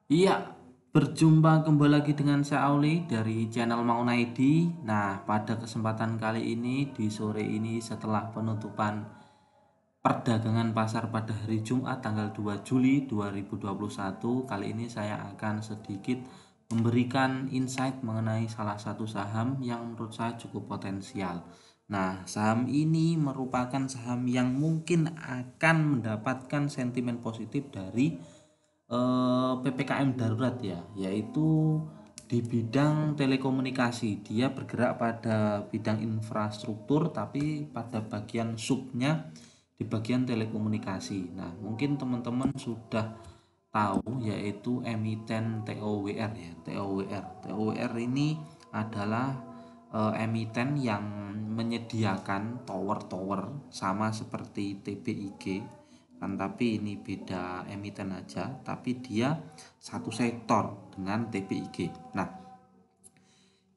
Iya, berjumpa kembali lagi dengan saya Auli dari channel Maun ID. Nah, pada kesempatan kali ini di sore ini setelah penutupan perdagangan pasar pada hari Jumat tanggal 2 Juli 2021, kali ini saya akan sedikit memberikan insight mengenai salah satu saham yang menurut saya cukup potensial. Nah, saham ini merupakan saham yang mungkin akan mendapatkan sentimen positif dari PPKM darurat ya, yaitu di bidang telekomunikasi. Dia bergerak pada bidang infrastruktur tapi pada bagian subnya di bagian telekomunikasi. Nah, mungkin teman-teman sudah tahu yaitu emiten TOWR ya. TOWR ini adalah emiten yang menyediakan tower-tower sama seperti TBIG kan, tapi ini beda emiten aja, tapi dia satu sektor dengan TBIG. Nah,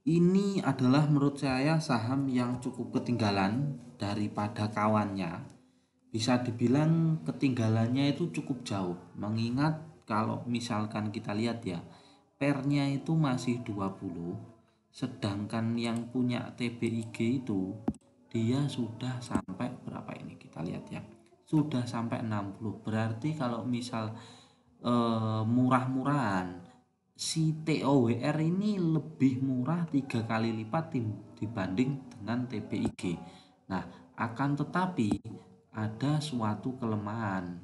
ini adalah menurut saya saham yang cukup ketinggalan daripada kawannya. Bisa dibilang ketinggalannya itu cukup jauh. Mengingat kalau misalkan kita lihat ya, pernya itu masih 20, sedangkan yang punya TBIG itu dia sudah sampai berapa ini kita lihat ya. Sudah sampai 60. Berarti kalau misal murah-murahan, si TOWR ini lebih murah 3 kali lipat dibanding dengan TBIG. Nah, akan tetapi ada suatu kelemahan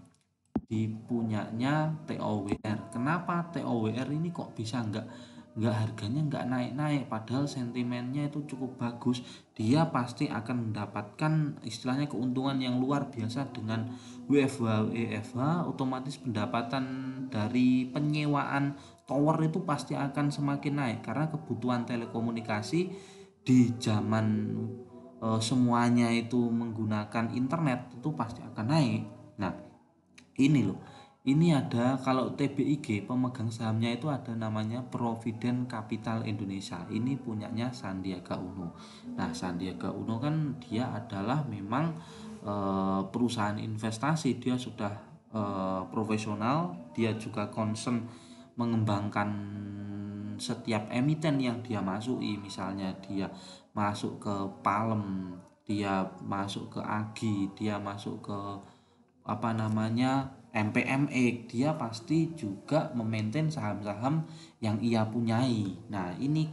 di punyanya TOWR. Kenapa TOWR ini kok bisa nggak harganya nggak naik-naik, padahal sentimennya itu cukup bagus. Dia pasti akan mendapatkan istilahnya keuntungan yang luar biasa dengan WFH WFH, otomatis pendapatan dari penyewaan tower itu pasti akan semakin naik karena kebutuhan telekomunikasi di zaman semuanya itu menggunakan internet itu pasti akan naik. Nah, ini loh, ini ada kalau TBIG pemegang sahamnya itu ada namanya Provident Capital Indonesia, ini punyanya Sandiaga Uno. Nah, Sandiaga Uno kan dia adalah memang perusahaan investasi, dia sudah profesional, dia juga concern mengembangkan setiap emiten yang dia masuki. Misalnya dia masuk ke Palem, dia masuk ke Agi, dia masuk ke apa namanya MPMX, dia pasti juga memaintain saham-saham yang ia punyai. Nah, ini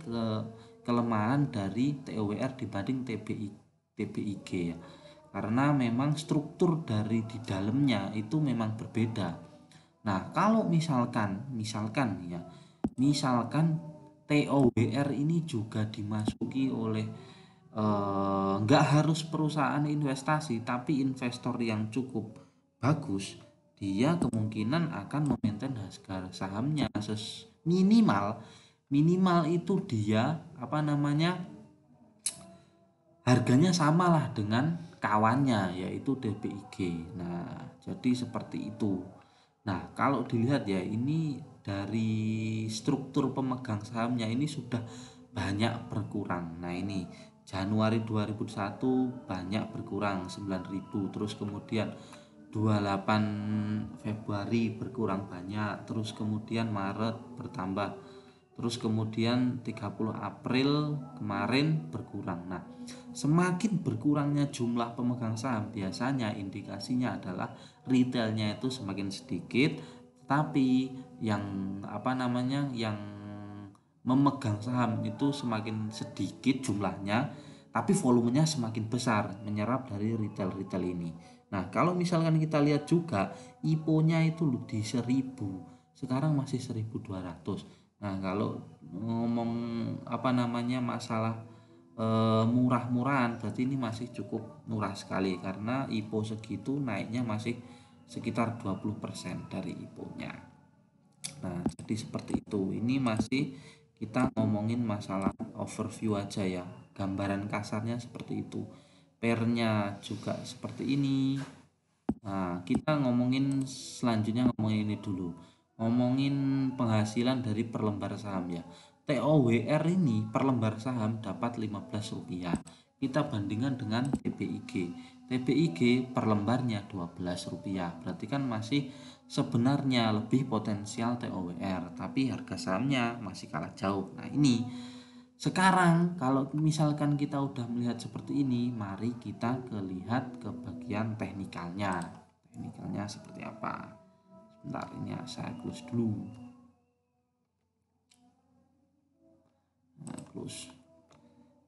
kelemahan dari TOWR dibanding TBIG ya, karena memang struktur dari di dalamnya itu memang berbeda. Nah, kalau misalkan TOWR ini juga dimasuki oleh nggak harus perusahaan investasi, tapi investor yang cukup bagus, dia kemungkinan akan memaintain harga sahamnya minimal minimal itu dia apa namanya harganya samalah dengan kawannya yaitu DBIG. Nah, jadi seperti itu. Nah, kalau dilihat ya, ini dari struktur pemegang sahamnya ini sudah banyak berkurang. Nah, ini Januari 2001 banyak berkurang 9.000, terus kemudian 28 Februari berkurang banyak, terus kemudian Maret bertambah, terus kemudian 30 April kemarin berkurang. Nah, semakin berkurangnya jumlah pemegang saham biasanya indikasinya adalah retailnya itu semakin sedikit, tapi yang apa namanya yang memegang saham itu semakin sedikit jumlahnya, tapi volumenya semakin besar menyerap dari retail-retail ini. Nah, kalau misalkan kita lihat juga IPO-nya itu di 1000, sekarang masih 1200. Nah, kalau ngomong apa namanya masalah murah-murahan, berarti ini masih cukup murah sekali karena IPO segitu naiknya masih sekitar 20% dari IPO-nya. Nah, jadi seperti itu. Ini masih kita ngomongin masalah overview aja ya. Gambaran kasarnya seperti itu. Pairnya juga seperti ini. Nah, kita ngomongin selanjutnya, ngomongin ini dulu. Ngomongin penghasilan dari per lembar saham ya. TOWR ini per lembar saham dapat Rp15. Kita bandingkan dengan TBIG. TBIG per lembarnya Rp12. Berarti kan masih sebenarnya lebih potensial TOWR, tapi harga sahamnya masih kalah jauh. Nah, ini sekarang kalau misalkan kita udah melihat seperti ini, mari kita lihat ke bagian teknikalnya. Teknikalnya seperti apa? Sebentar, ini saya close dulu.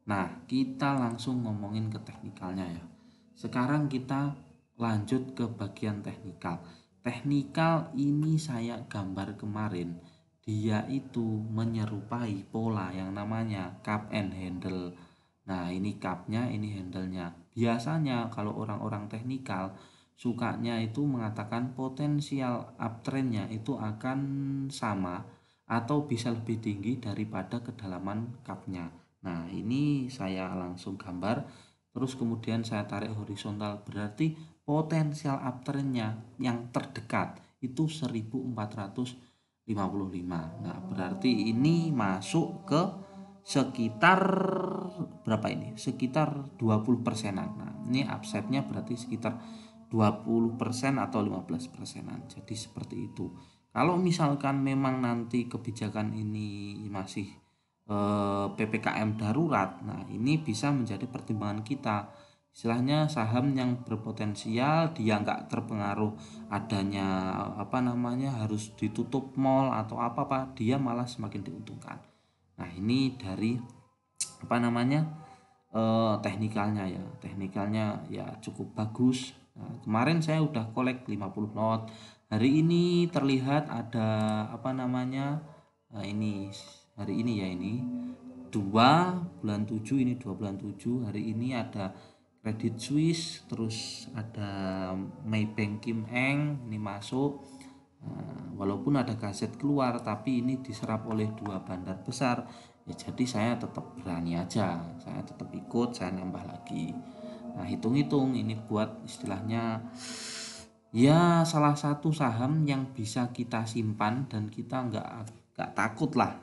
Nah, kita langsung ngomongin ke teknikalnya ya. Sekarang kita lanjut ke bagian teknikal. Teknikal ini saya gambar kemarin. Dia itu menyerupai pola yang namanya cup and handle. Nah, ini cupnya, ini handle-nya. Biasanya kalau orang-orang teknikal sukanya itu mengatakan potensial uptrend-nya itu akan sama atau bisa lebih tinggi daripada kedalaman cupnya. Nah, ini saya langsung gambar, terus kemudian saya tarik horizontal, berarti potensial uptrend-nya yang terdekat itu 1455. Nah, berarti ini masuk ke sekitar berapa ini? Sekitar 20%-an. Nah, ini upside-nya berarti sekitar 20% atau 15%-an. Jadi seperti itu. Kalau misalkan memang nanti kebijakan ini masih PPKM darurat, nah ini bisa menjadi pertimbangan kita. Istilahnya saham yang berpotensial dia nggak terpengaruh adanya harus ditutup mall atau apa dia malah semakin diuntungkan. Nah, ini dari teknikalnya ya cukup bagus. Nah, kemarin saya udah kolek 50 lot. Hari ini terlihat ada ini hari ini ya, ini 2 bulan 7, ini 2 bulan 7. Hari ini ada Credit Suisse, terus ada Maybank Kim Eng ini masuk. Walaupun ada kaset keluar, tapi ini diserap oleh 2 bandar besar ya, jadi saya tetap berani aja, saya tetap ikut, saya nambah lagi. Nah, hitung-hitung ini buat istilahnya ya salah satu saham yang bisa kita simpan dan kita nggak takut lah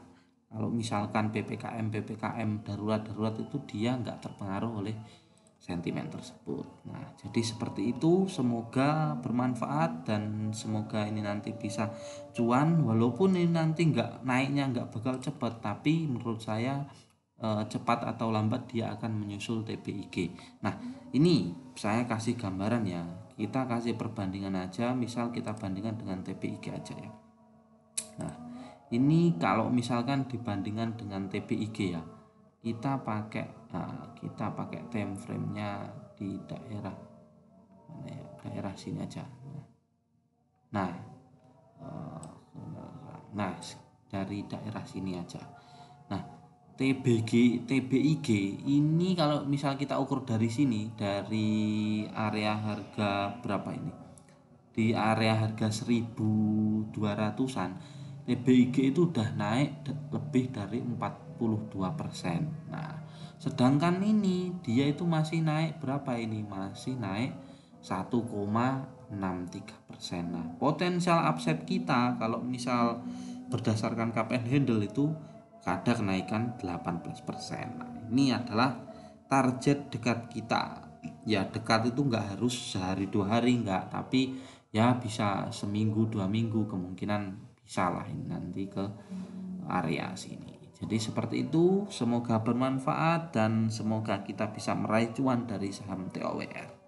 kalau misalkan PPKM darurat itu dia nggak terpengaruh oleh sentimen tersebut. Nah, jadi seperti itu, semoga bermanfaat dan semoga ini nanti bisa cuan, walaupun ini nanti naiknya nggak bakal cepat, tapi menurut saya cepat atau lambat dia akan menyusul TBIG. Nah, ini saya kasih gambaran ya, kita kasih perbandingan aja, misal kita bandingkan dengan TBIG aja ya. Nah, ini kalau misalkan dibandingkan dengan TBIG ya, kita pakai time frame-nya di daerah mana ya, daerah sini aja. Nah, dari daerah sini aja. Nah, TBIG ini kalau misal kita ukur dari sini, dari area harga berapa ini? Di area harga 1200-an, TBIG itu udah naik lebih dari 42%. Nah, sedangkan ini dia itu masih naik berapa ini? Masih naik 1,63%. Nah, potensial upside kita kalau misal berdasarkan cup and handle itu ada kenaikan 18%. Nah, ini adalah target dekat kita. Ya, dekat itu nggak harus sehari 2 hari, nggak, tapi ya bisa seminggu 2 minggu kemungkinan bisa lah ini nanti ke area sini. Jadi seperti itu, semoga bermanfaat dan semoga kita bisa meraih cuan dari saham TOWR.